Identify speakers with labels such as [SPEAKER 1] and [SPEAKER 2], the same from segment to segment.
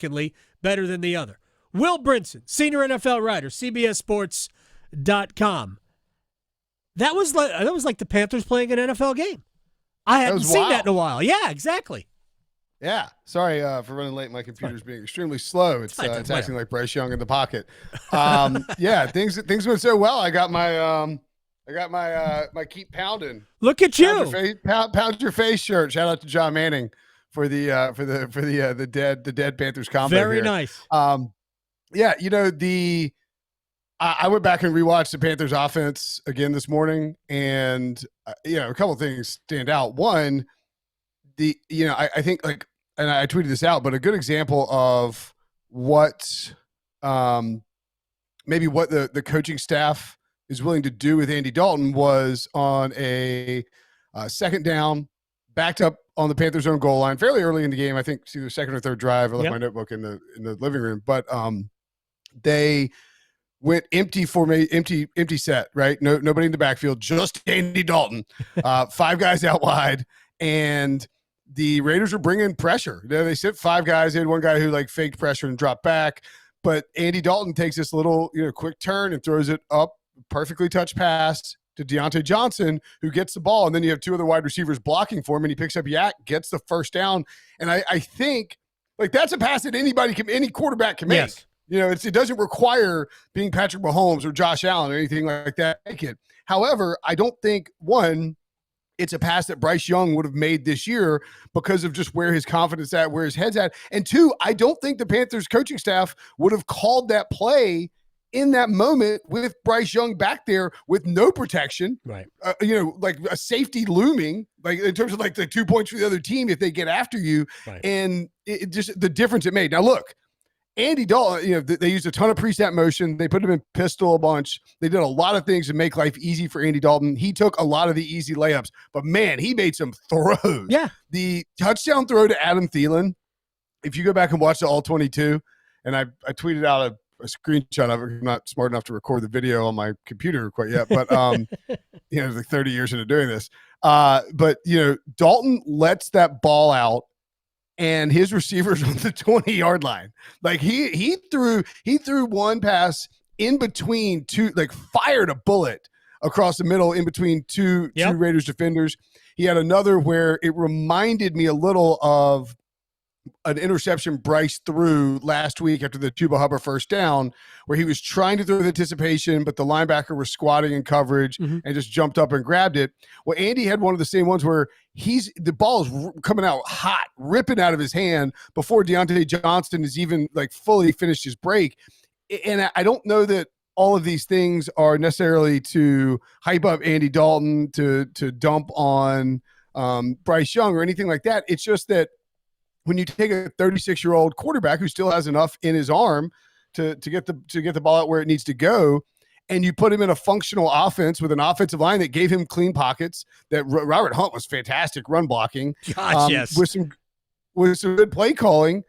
[SPEAKER 1] significantly better than the other. Will Brinson, senior NFL writer, CBSSports.com. That was like the Panthers playing an NFL game. I hadn't seen that in a while. Yeah, exactly.
[SPEAKER 2] Yeah. Sorry for running late. My computer's being extremely slow. It's acting like Bryce Young in the pocket. Yeah, things went so well. I got my my keep pounding.
[SPEAKER 1] Look at you.
[SPEAKER 2] Pound your face shirt. Shout out to John Manning for the dead Panthers combo.
[SPEAKER 1] Very
[SPEAKER 2] here.
[SPEAKER 1] Nice.
[SPEAKER 2] Yeah, I went back and rewatched the Panthers offense again this morning, and a couple of things stand out. One, I think, like, and I tweeted this out, but a good example of what maybe what the coaching staff is willing to do with Andy Dalton was on a second down, backed up on the Panthers' own goal line fairly early in the game. I think it's either second or third drive. I left my notebook in the living room, but they went empty set, right? Nobody in the backfield, just Andy Dalton, 5 guys out wide, and the Raiders were bringing pressure. They sent 5 guys. They had one guy who faked pressure and dropped back, but Andy Dalton takes this little quick turn and throws it up, perfectly touched pass to Deontay Johnson, who gets the ball, and then you have 2 other wide receivers blocking for him, and he picks up Yak, gets the first down, and I think that's a pass that any quarterback can make.
[SPEAKER 1] Yes.
[SPEAKER 2] It doesn't require being Patrick Mahomes or Josh Allen or anything like that. However, I don't think, one, it's a pass that Bryce Young would have made this year because of just where his confidence at, where his head's at. And 2, I don't think the Panthers coaching staff would have called that play in that moment with Bryce Young back there with no protection,
[SPEAKER 1] right?
[SPEAKER 2] Like a safety looming, like in terms of the 2 points for the other team if they get after you,
[SPEAKER 1] right.
[SPEAKER 2] And it just the difference it made. Now look, Andy Dalton, they used a ton of pre-snap motion. They put him in pistol a bunch. They did a lot of things to make life easy for Andy Dalton. He took a lot of the easy layups, but man, he made some throws.
[SPEAKER 1] Yeah.
[SPEAKER 2] The touchdown throw to Adam Thielen, if you go back and watch the all 22, and I tweeted out a screenshot of it. I'm not smart enough to record the video on my computer quite yet, but like 30 years into doing this. But Dalton lets that ball out, and his receivers on the 20-yard line. Like he threw one pass in between 2, fired a bullet across the middle in between two Raiders defenders. He had another where it reminded me a little of an interception Bryce threw last week after the Chuba Hubbard first down, where he was trying to throw the anticipation, but the linebacker was squatting in coverage and just jumped up and grabbed it. Well, Andy had one of the same ones where the ball is coming out hot, ripping out of his hand before Deontay Johnson has even fully finished his break. And I don't know that all of these things are necessarily to hype up Andy Dalton, to dump on Bryce Young or anything like that. It's just that when you take a 36-year-old quarterback who still has enough in his arm to get the ball out where it needs to go, and you put him in a functional offense with an offensive line that gave him clean pockets, that Robert Hunt was fantastic run blocking,
[SPEAKER 1] yes,
[SPEAKER 2] with some good play calling.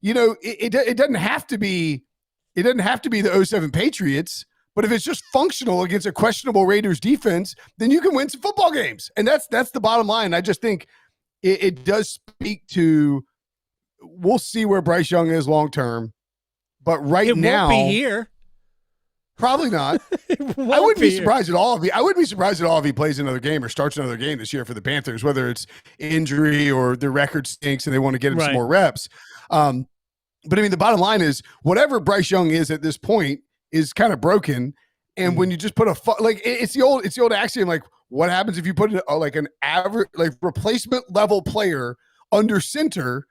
[SPEAKER 2] It doesn't have to be the 07 Patriots, but if it's just functional against a questionable Raiders defense, then you can win some football games, and that's the bottom line. I just think it does speak to. We'll see where Bryce Young is long term, but right now,
[SPEAKER 1] it won't be here.
[SPEAKER 2] Probably not. I wouldn't be surprised at all. I wouldn't be surprised at all if he plays another game or starts another game this year for the Panthers, whether it's injury or the record stinks and they want to get him some more reps. But I mean, the bottom line is whatever Bryce Young is at this point is kind of broken. And when you just put it's the old axiom, what happens if you put an average, replacement level player under center?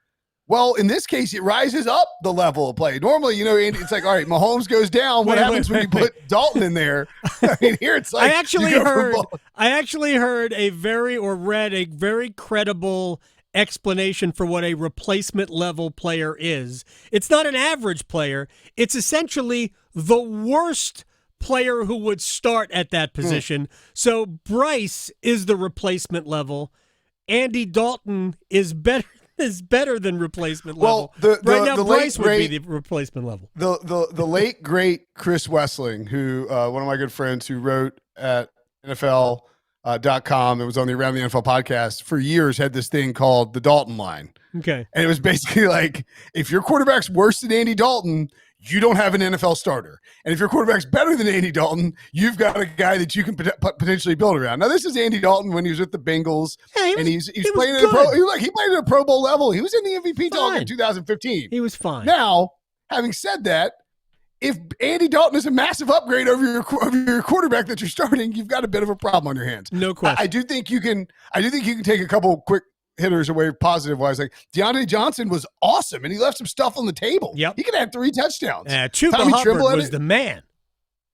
[SPEAKER 2] Well, in this case, it rises up the level of play. Normally, Andy, it's all right, Mahomes goes down. What happens when you put Dalton in there? I mean, here it's
[SPEAKER 1] I actually heard read a very credible explanation for what a replacement level player is. It's not an average player. It's essentially the worst player who would start at that position. So Bryce is the replacement level. Andy Dalton is better than replacement level.
[SPEAKER 2] Well,
[SPEAKER 1] right now, Bryce would be the replacement level.
[SPEAKER 2] The late, great Chris Wessling, who one of my good friends who wrote at NFL .com. It was on the Around the NFL podcast for years, had this thing called the Dalton line.
[SPEAKER 1] Okay.
[SPEAKER 2] And it was basically like, if your quarterback's worse than Andy Dalton, you don't have an NFL starter. And if your quarterback's better than Andy Dalton, you've got a guy that you can potentially build around. Now, this is Andy Dalton when he was with the Bengals.
[SPEAKER 1] Yeah,
[SPEAKER 2] he's playing at he played at a Pro Bowl level. He was in the MVP talk in 2015.
[SPEAKER 1] He was fine.
[SPEAKER 2] Now, having said that, if Andy Dalton is a massive upgrade over your quarterback that you're starting, you've got a bit of a problem on your hands.
[SPEAKER 1] No question.
[SPEAKER 2] I do think you can take a couple quick hitters away positive wise. Like Deontay Johnson was awesome, and he left some stuff on the table.
[SPEAKER 1] Yep.
[SPEAKER 2] He could have 3 touchdowns.
[SPEAKER 1] Chuba Hubbard was the man.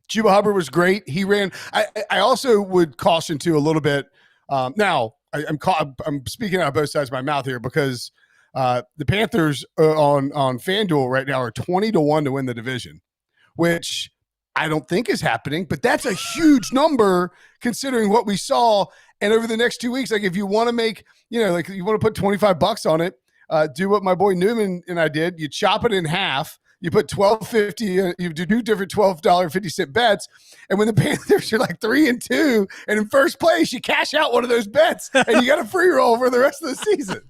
[SPEAKER 2] Chuba Hubbard was great. He ran. I also would caution too a little bit. Now I'm speaking out of both sides of my mouth here because the Panthers on FanDuel right now are 20-1 to win the division, which I don't think is happening, but that's a huge number considering what we saw. And over the next 2 weeks, like if you want to make, like you want to put $25 on it, do what my boy Newman and I did. You chop it in half. You put $12.50. You do 2 different $12.50 bets. And when the Panthers are like 3-2 and in first place, you cash out one of those bets and you got a free roll for the rest of the season.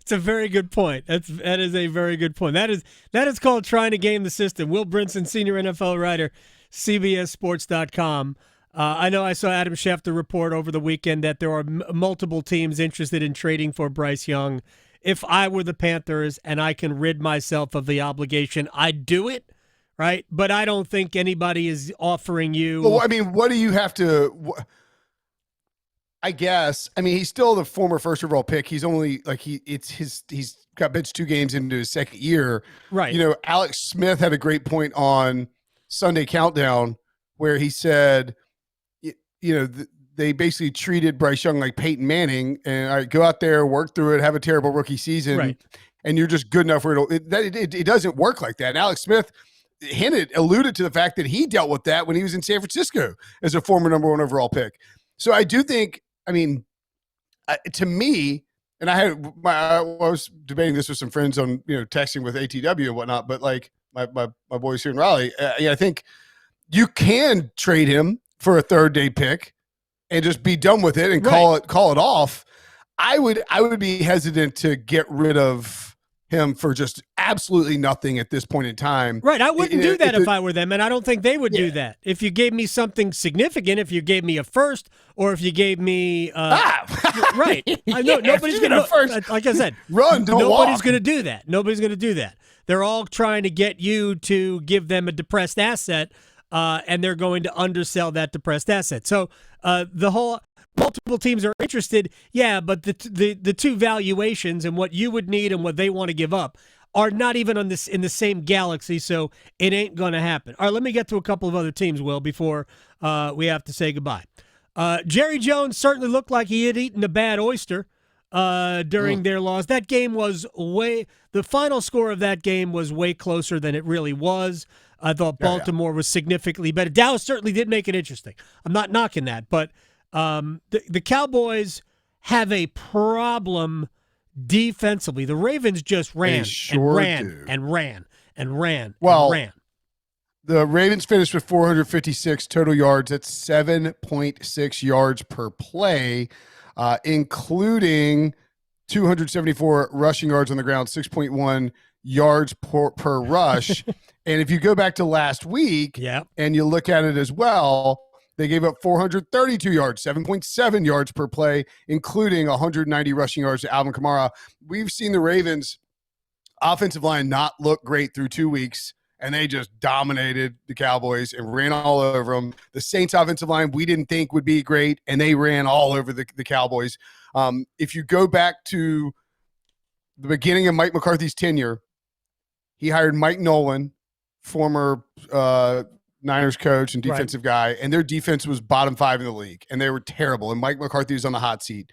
[SPEAKER 1] It's a very good point. That is a very good point. That is called trying to game the system. Will Brinson, senior NFL writer, CBSSports.com. I know I saw Adam Schefter report over the weekend that there are multiple teams interested in trading for Bryce Young. If I were the Panthers and I can rid myself of the obligation, I'd do it, right? But I don't think anybody is offering you.
[SPEAKER 2] Well, I mean, what do you have to? I guess. I mean, he's still the former first overall pick. He's only like he's got benched 2 games into his second year.
[SPEAKER 1] Right.
[SPEAKER 2] Alex Smith had a great point on Sunday Countdown where he said, they basically treated Bryce Young like Peyton Manning and all right, go out there, work through it, have a terrible rookie season,
[SPEAKER 1] right,
[SPEAKER 2] and you're just good enough for it. It doesn't work like that. And Alex Smith alluded to the fact that he dealt with that when he was in San Francisco as a former number 1 overall pick. So I do think, to me, and I was debating this with some friends on, texting with ATW and whatnot, but like my boys here in Raleigh, I think you can trade him for a 3rd-day pick and just be done with it and call it off. I would be hesitant to get rid of him for just absolutely nothing at this point in time.
[SPEAKER 1] Right. I wouldn't do that if I were them, and I don't think they would do that. If you gave me something significant, if you gave me a first, or if you gave me right. I know nobody's going to like I said, nobody's going to do that. Nobody's going to do that. They're all trying to get you to give them a depressed asset, and they're going to undersell that depressed asset. So the whole multiple teams are interested, but the 2 valuations and what you would need and what they want to give up are not even in the same galaxy, so it ain't going to happen. All right, let me get to a couple of other teams, Will, before we have to say goodbye. Jerry Jones certainly looked like he had eaten a bad oyster during their loss. That game was the final score of that game was way closer than it really was. I thought Baltimore was significantly better. Dallas certainly did make it interesting. I'm not knocking that, but the Cowboys have a problem defensively. The Ravens just ran and ran.
[SPEAKER 2] The Ravens finished with 456 total yards. That's 7.6 yards per play, including 274 rushing yards on the ground, 6.1 yards per rush. And if you go back to last week and you look at it as well, they gave up 432 yards, 7.7 yards per play, including 190 rushing yards to Alvin Kamara. We've seen the Ravens offensive line not look great through 2 weeks, and they just dominated the Cowboys and ran all over them. The Saints offensive line we didn't think would be great, and they ran all over the Cowboys. If you go back to the beginning of Mike McCarthy's tenure, he hired Mike Nolan, former Niners coach and defensive guy, and their defense was bottom 5 in the league, and they were terrible, and Mike McCarthy was on the hot seat.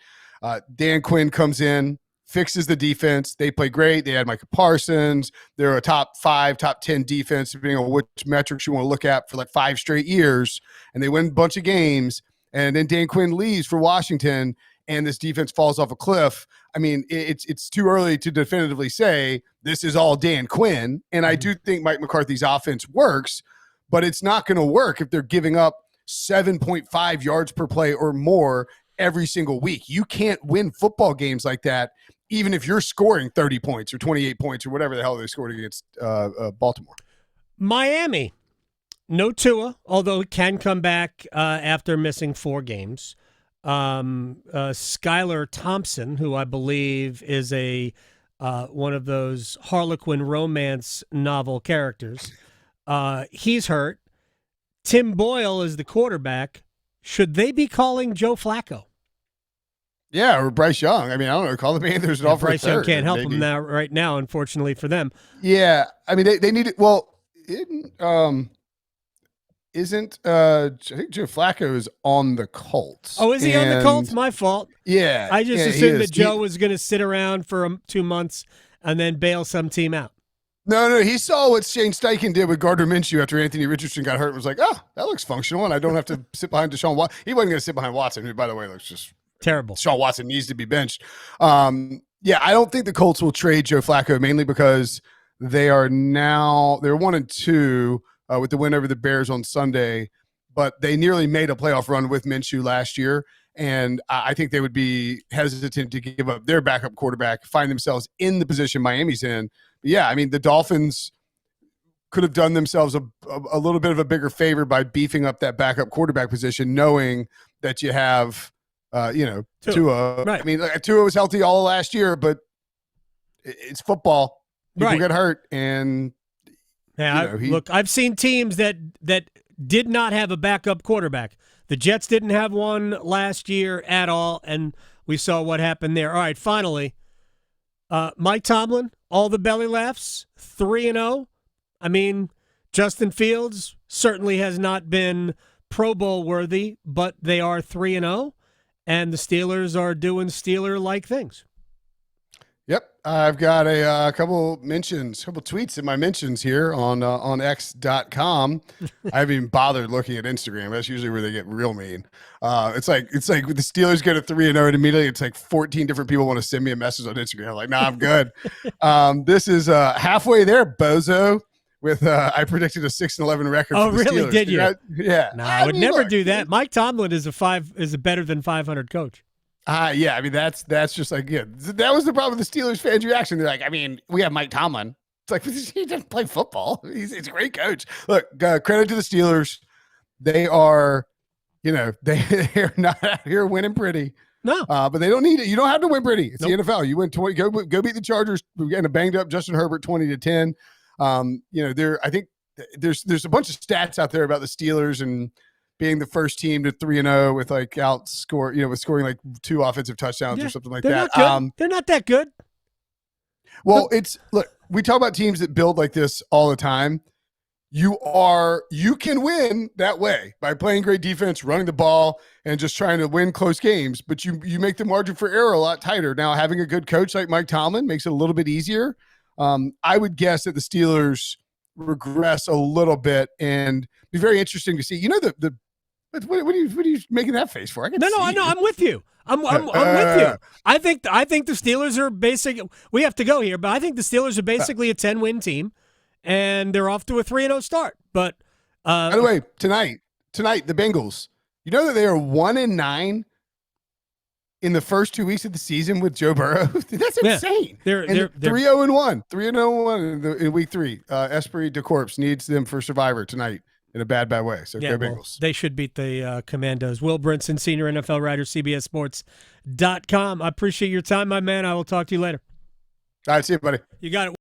[SPEAKER 2] Dan Quinn comes in, fixes the defense. They play great. They had Micah Parsons. They're a top 5, top 10 defense, depending on which metrics you want to look at, for like 5 straight years, and they win a bunch of games, and then Dan Quinn leaves for Washington, and this defense falls off a cliff. I mean, it's too early to definitively say this is all Dan Quinn, and I do think Mike McCarthy's offense works, but it's not going to work if they're giving up 7.5 yards per play or more every single week. You can't win football games like that, even if you're scoring 30 points or 28 points or whatever the hell they scored against Baltimore.
[SPEAKER 1] Miami, no Tua, although he can come back after missing 4 games. Skylar Thompson, who I believe is one of those Harlequin romance novel characters, he's hurt. Tim Boyle is the quarterback. Should they be calling Joe Flacco?
[SPEAKER 2] Yeah, or Bryce Young. I mean, I don't know. Call the Panthers and offer
[SPEAKER 1] Bryce Young can't help them now, right now, unfortunately for them.
[SPEAKER 2] Yeah, I mean, they need it. Well, isn't I think Joe Flacco is on the Colts.
[SPEAKER 1] Oh, is he on the Colts? My fault.
[SPEAKER 2] Yeah.
[SPEAKER 1] I just assumed that Joe was going to sit around for 2 months and then bail some team out.
[SPEAKER 2] No, he saw what Shane Steichen did with Gardner Minshew after Anthony Richardson got hurt and was like, oh, that looks functional, and I don't have to sit behind Deshaun Watson. He wasn't going to sit behind Watson, who, by the way, looks just
[SPEAKER 1] terrible.
[SPEAKER 2] Deshaun Watson needs to be benched. Yeah, I don't think the Colts will trade Joe Flacco, mainly because they're 1-2 with the win over the Bears on Sunday, but they nearly made a playoff run with Minshew last year, and I think they would be hesitant to give up their backup quarterback, find themselves in the position Miami's in. But yeah, I mean, the Dolphins could have done themselves a little bit of a bigger favor by beefing up that backup quarterback position, knowing that you have Tua.
[SPEAKER 1] Right.
[SPEAKER 2] I mean, Tua was healthy all last year, but it's football. People get hurt, and
[SPEAKER 1] look, I've seen teams that did not have a backup quarterback. The Jets didn't have one last year at all, and we saw what happened there. All right, finally, Mike Tomlin, all the belly laughs, 3-0. I mean, Justin Fields certainly has not been Pro Bowl worthy, but they are 3-0, and the Steelers are doing Steeler-like things.
[SPEAKER 2] Yep, I've got a couple tweets in my mentions here on X.com. I haven't even bothered looking at Instagram. That's usually where they get real mean. It's like with the Steelers go to 3-0, and immediately it's like 14 different people want to send me a message on Instagram. I'm like, nah, I'm good. This is halfway there, bozo. With I predicted a 6-11 record.
[SPEAKER 1] Oh,
[SPEAKER 2] for the
[SPEAKER 1] really?
[SPEAKER 2] Steelers.
[SPEAKER 1] Did you?
[SPEAKER 2] Yeah.
[SPEAKER 1] No, I would never do that. Mike Tomlin is a better than 500 coach.
[SPEAKER 2] Yeah, I mean, that's just like, yeah, that was the problem with the Steelers fans' reaction. They're like, I mean, we have Mike Tomlin. It's like, he doesn't play football. He's a great coach. Look, credit to the Steelers. They are, they're not out here winning pretty.
[SPEAKER 1] No.
[SPEAKER 2] But they don't need it. You don't have to win pretty. It's the NFL. You win 20, go beat the Chargers. We're getting a banged up Justin Herbert 20-10. I think there's a bunch of stats out there about the Steelers and being the first team to 3-0 with like with scoring like 2 offensive touchdowns or something like that.
[SPEAKER 1] They're not that good.
[SPEAKER 2] Well, look, we talk about teams that build like this all the time. You can win that way by playing great defense, running the ball, and just trying to win close games. But you make the margin for error a lot tighter. Now, having a good coach like Mike Tomlin makes it a little bit easier. I would guess that the Steelers regress a little bit, and be very interesting to see. What are you making that face for?
[SPEAKER 1] No, I'm with you. I'm with you. I think the Steelers are basically. We have to go here, but I think the Steelers are basically a 10-win team, and they're off to a 3-0 start. But
[SPEAKER 2] by the way, tonight the Bengals. You know that they are 1-9 in the first 2 weeks of the season with Joe Burrow. That's insane.
[SPEAKER 1] They're
[SPEAKER 2] 3-0-1. 3-0-1 in week 3. Esprit de Corps needs them for Survivor tonight in a bad way. So go Bengals.
[SPEAKER 1] Well, they should beat the Commandos. Will Brinson, senior NFL writer, CBSSports.com. I appreciate your time, my man. I will talk to you later.
[SPEAKER 2] All right, see you, buddy.
[SPEAKER 1] You got it.